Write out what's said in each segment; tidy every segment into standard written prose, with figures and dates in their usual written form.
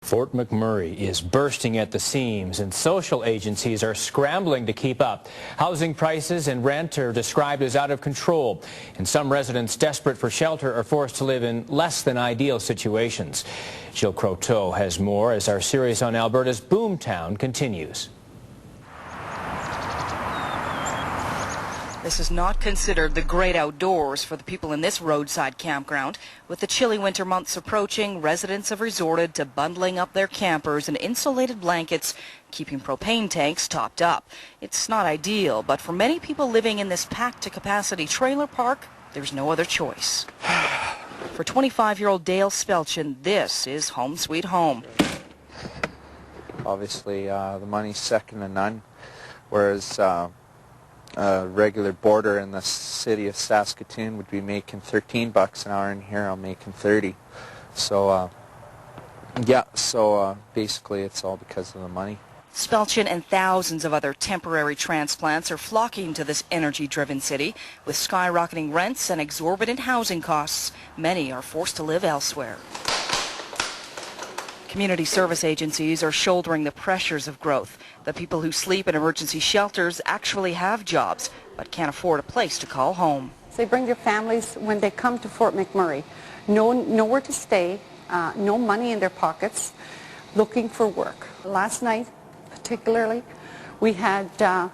Fort McMurray is bursting at the seams, and social agencies are scrambling to keep up. Housing prices and rent are described as out of control, and some residents desperate for shelter are forced to live in less than ideal situations. Jill Croteau has more as our series on Alberta's boomtown continues. This is not considered the great outdoors for the people in this roadside campground. With the chilly winter months approaching, residents have resorted to bundling up their campers in insulated blankets, keeping propane tanks topped up. It's not ideal, but for many people living in this packed-to-capacity trailer park, there's no other choice. For 25-year-old Dale Spelchin, this is home sweet home. Obviously, the money's second to none, whereas a regular boarder in the city of Saskatoon would be making $13 an hour, and here I'm making 30. So, basically it's all because of the money. Spelchin and thousands of other temporary transplants are flocking to this energy-driven city. With skyrocketing rents and exorbitant housing costs, many are forced to live elsewhere. Community service agencies are shouldering the pressures of growth. The people who sleep in emergency shelters actually have jobs, but can't afford a place to call home. They bring their families when they come to Fort McMurray. Nowhere to stay, no money in their pockets, looking for work. Last night, particularly, we had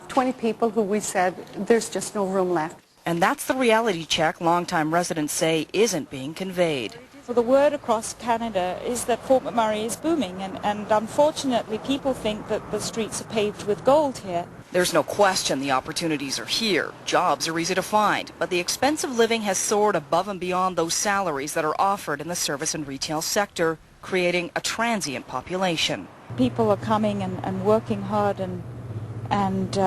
20 people who we said, there's just no room left. And that's the reality check longtime residents say isn't being conveyed. So the word across Canada is that Fort McMurray is booming, and unfortunately people think that the streets are paved with gold here. There's no question the opportunities are here. Jobs are easy to find, but the expense of living has soared above and beyond those salaries that are offered in the service and retail sector, creating a transient population. People are coming and working hard and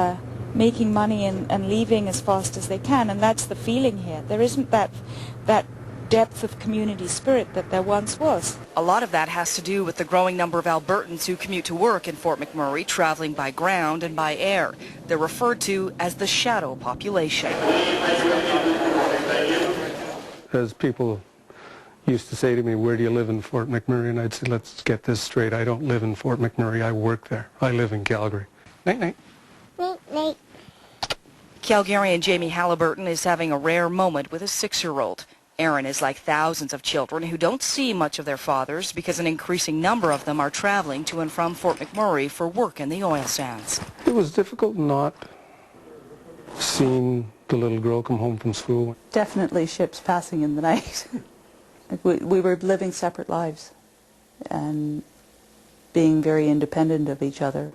making money and leaving as fast as they can, and that's the feeling here. There isn't that depth of community spirit that there once was. A lot of that has to do with the growing number of Albertans who commute to work in Fort McMurray, traveling by ground and by air. They're referred to as the shadow population. As people used to say to me, where do you live in Fort McMurray? And I'd say, let's get this straight. I don't live in Fort McMurray. I work there. I live in Calgary. Night, night. Night, night. Calgarian Jamie Halliburton is having a rare moment with his 6-year-old. Aaron is like thousands of children who don't see much of their fathers because an increasing number of them are traveling to and from Fort McMurray for work in the oil sands. It was difficult not seeing the little girl come home from school. Definitely ships passing in the night. We were living separate lives and being very independent of each other.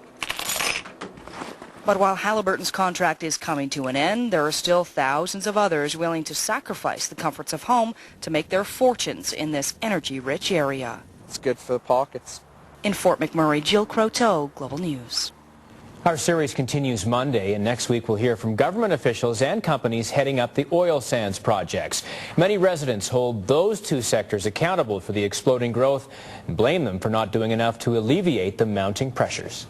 But while Halliburton's contract is coming to an end, there are still thousands of others willing to sacrifice the comforts of home to make their fortunes in this energy-rich area. It's good for the pockets. In Fort McMurray, Jill Croteau, Global News. Our series continues Monday, and next week we'll hear from government officials and companies heading up the oil sands projects. Many residents hold those two sectors accountable for the exploding growth and blame them for not doing enough to alleviate the mounting pressures.